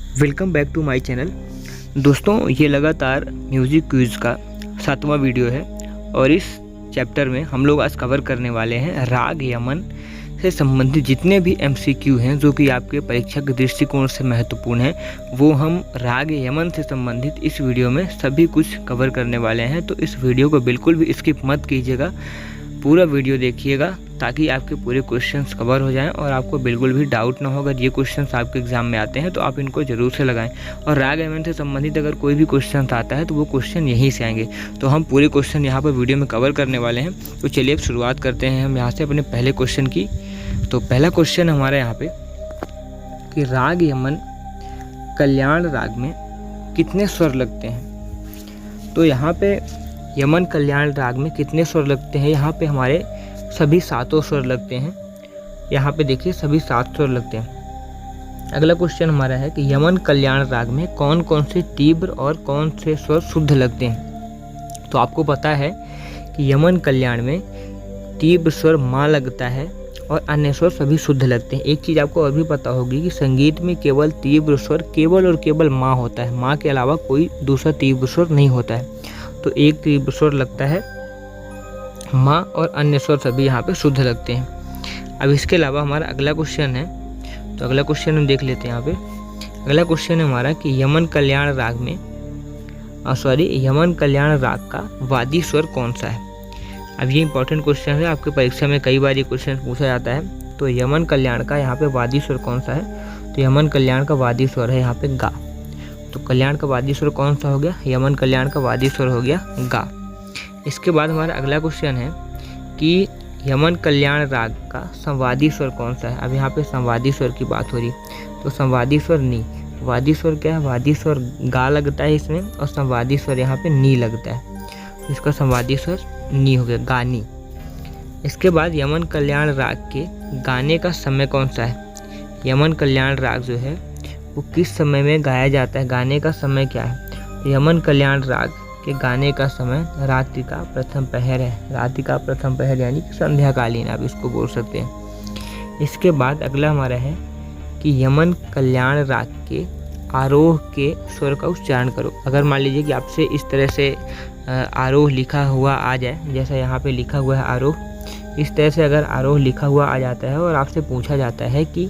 Welcome back to my channel. दोस्तों, ये लगातार म्यूज़िक क्विज़ का 7वां वीडियो है और इस चैप्टर में हम लोग आज कवर करने वाले हैं राग यमन से संबंधित जितने भी MCQ हैं जो कि आपके परीक्षा के दृष्टिकोण से महत्वपूर्ण हैं, वो हम राग यमन से संबंधित इस वीडियो में सभी कुछ कवर करने वाले हैं। तो इस वीडियो को बिल्कुल भी स्किप मत कीजिएगा, पूरा वीडियो देखिएगा ताकि आपके पूरे क्वेश्चंस कवर हो जाएं और आपको बिल्कुल भी डाउट ना हो। अगर ये क्वेश्चंस आपके एग्जाम में आते हैं तो आप इनको ज़रूर से लगाएं और राग यमन से संबंधित अगर कोई भी क्वेश्चन आता है तो वो क्वेश्चन यहीं से आएंगे। तो हम पूरे क्वेश्चन यहाँ पर वीडियो में कवर करने वाले हैं। तो चलिए अब शुरुआत करते हैं हम यहाँ से अपने पहले क्वेश्चन की। तो पहला क्वेश्चन हमारा यहाँ पे कि राग यमन कल्याण राग में कितने स्वर लगते हैं। तो यहाँ पे यमन कल्याण राग में कितने स्वर लगते हैं, यहाँ पे हमारे सभी 7 स्वर लगते हैं। यहाँ पे देखिए सभी 7 स्वर लगते हैं। अगला क्वेश्चन हमारा है कि यमन कल्याण राग में कौन कौन से तीव्र और कौन से स्वर शुद्ध लगते हैं। तो आपको पता है कि यमन कल्याण में तीव्र स्वर माँ लगता है और अन्य स्वर सभी शुद्ध लगते हैं। एक चीज़ आपको और भी पता होगी कि संगीत में केवल तीव्र स्वर केवल और केवल माँ होता है, माँ के अलावा कोई दूसरा तीव्र स्वर नहीं होता है। तो एक तीव्र स्वर लगता है माँ और अन्य स्वर सभी यहाँ पे शुद्ध लगते हैं। अब इसके अलावा हमारा अगला क्वेश्चन है, तो अगला क्वेश्चन हम देख लेते हैं। यहाँ पे अगला क्वेश्चन है हमारा कि यमन कल्याण राग में यमन कल्याण राग का वादी स्वर कौन सा है। अब ये इंपॉर्टेंट क्वेश्चन है, आपके परीक्षा में कई बार ये क्वेश्चन पूछा जाता है। तो यमन कल्याण का यहाँ पे वादी स्वर कौन सा है। तो यमन कल्याण का वादी स्वर है यहाँ पे गा। तो कल्याण का वादी स्वर कौन सा हो गया, यमन कल्याण का वादी स्वर हो गया गा। इसके बाद हमारा अगला क्वेश्चन है कि यमन कल्याण राग का संवादी स्वर कौन सा है। अब यहाँ पे संवादी स्वर की बात हो रही, तो संवादी स्वर नी। वादी स्वर क्या है, वादी स्वर गा लगता है इसमें और संवादी स्वर यहाँ पे नी लगता है। तो इसका संवादी स्वर नी हो गया, गानी। इसके बाद यमन कल्याण राग के गाने का समय कौन सा है। यमन कल्याण राग जो है वो किस समय में गाया जाता है, गाने का समय क्या है। यमन कल्याण राग के गाने का समय रात्रि का प्रथम पहर है। रात्रि का प्रथम पहर यानी कि संध्याकालीन आप इसको बोल सकते हैं। इसके बाद अगला हमारा है कि यमन कल्याण राग के आरोह के स्वर का उच्चारण करो। अगर मान लीजिए कि आपसे इस तरह से आरोह लिखा हुआ आ जाए, जैसा यहाँ पे लिखा हुआ है आरोह, इस तरह से अगर आरोह लिखा हुआ आ जाता है और आपसे पूछा जाता है कि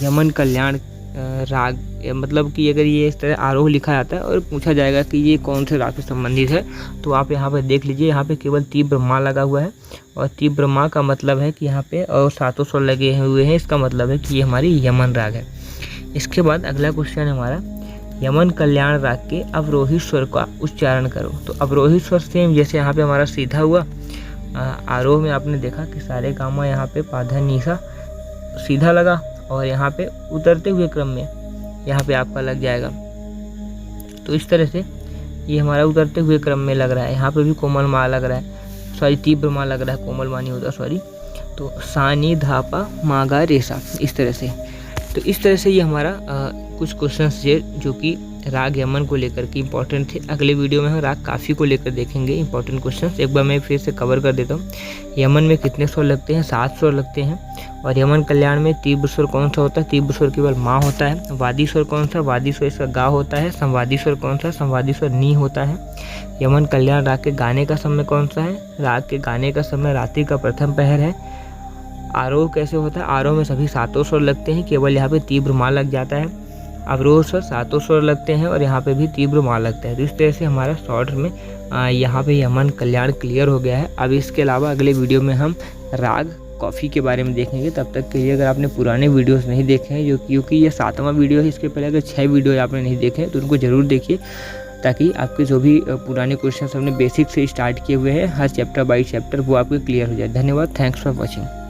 यमन कल्याण राग मतलब कि अगर ये इस तरह आरोह लिखा जाता है और पूछा जाएगा कि ये कौन से राग से संबंधित है, तो आप यहाँ पे देख लीजिए, यहाँ पे केवल तीव्र माँ लगा हुआ है और तीव्र माँ का मतलब है कि यहाँ पे और 7 स्वर लगे हुए हैं, इसका मतलब है कि ये हमारी यमन राग है। इसके बाद अगला क्वेश्चन है हमारा यमन कल्याण राग के अवरोही स्वर का उच्चारण करो। तो अवरोही स्वर सेम जैसे यहाँ पे हमारा सीधा हुआ, आरोह में आपने देखा कि सारे गामा यहाँ पे पाधा नीसा सीधा लगा और यहाँ पे उतरते हुए क्रम में यहाँ पे आपका लग जाएगा। तो इस तरह से ये हमारा उतरते हुए क्रम में लग रहा है। यहाँ पे भी कोमल माँ लग रहा है, सॉरी तीव्र माँ लग रहा है, कोमल माँ नहीं होता, सॉरी। तो सानी धापा मागा रेसा, इस तरह से। तो इस तरह से ये हमारा कुछ क्वेश्चंस थे जो कि राग यमन को लेकर के इंपॉर्टेंट थे। अगले वीडियो में हम राग काफ़ी को लेकर देखेंगे इंपॉर्टेंट क्वेश्चंस। एक बार मैं फिर से कवर कर देता हूँ। यमन में कितने स्वर लगते हैं, 7 स्वर लगते हैं। और यमन कल्याण में तीव्र स्वर कौन सा होता है, तीव्र स्वर केवल माँ होता है। वादी स्वर कौन सा, वादी स्वर इसका गा होता है। संवादी स्वर कौन सा, संवादी स्वर नी होता है। यमन कल्याण राग के गाने का समय कौन सा है, राग के गाने का समय रात्रि का प्रथम पहर है। आरोह कैसे होता है, आरोह में सभी 7 स्वर लगते हैं, केवल यहाँ पे तीव्र माँ लग जाता है। अवरोह स्वर 7 स्वर लगते हैं और यहाँ पे भी तीव्र माँ लगता है। तो इस तरह से हमारा शॉर्ट में यहाँ पे यमन कल्याण क्लियर हो गया है। अब इसके अलावा अगले वीडियो में हम राग कॉफ़ी के बारे में देखेंगे। तब तक के लिए अगर आपने पुराने वीडियोस नहीं देखे हैं, क्योंकि ये 7वां वीडियो है, इसके पहले अगर 6 वीडियो आपने नहीं देखे हैं तो उनको ज़रूर देखिए ताकि आपके जो भी पुराने क्वेश्चन हमने बेसिक से स्टार्ट किए हुए हैं हर चैप्टर बाई चैप्टर वो आपके क्लियर हो जाए। धन्यवाद, थैंक्स फॉर वॉचिंग।